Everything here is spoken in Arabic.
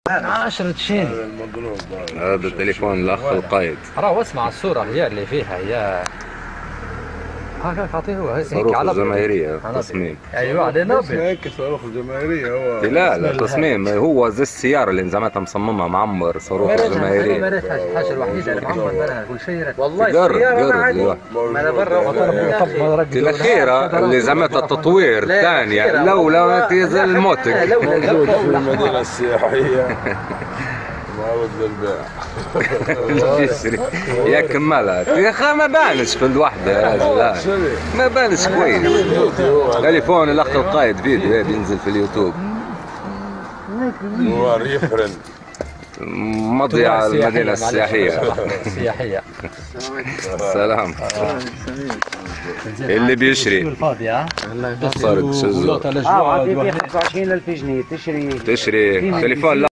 10 تشين. هذا تليفون الاخ القايد. راه اسمع الصورة هي اللي فيها هي هكا تعطيه هو هيك صاروخ على الجماهيرية تصميم. ايوه على نابل هيك صاروخ جماهيرية هو. لا تصميم هو زي السيارة اللي زعمتها مصممها معمر صاروخ جماهيرية. الحاجة الوحيدة اللي معمر منها كل شيء والله قرب السيارة ما عندي. قرب ما انا برا الأخيرة اللي زعمتها التطوير الثانية لولا تيزل الموتك. موجود في المدينة السياحية معروض للبيع. يشري يا كمالات يا اخي ما بانش في الوحدة يا رجل ما بانش كويس. تليفون الاخ القايد فيديو بينزل في اليوتيوب. نوار يفرن مضيعة المدينة السياحية. السلام. اللي بيشري الفاضية صارت شجرة عطيتي 25,000 جنيه تشري تشري تليفون.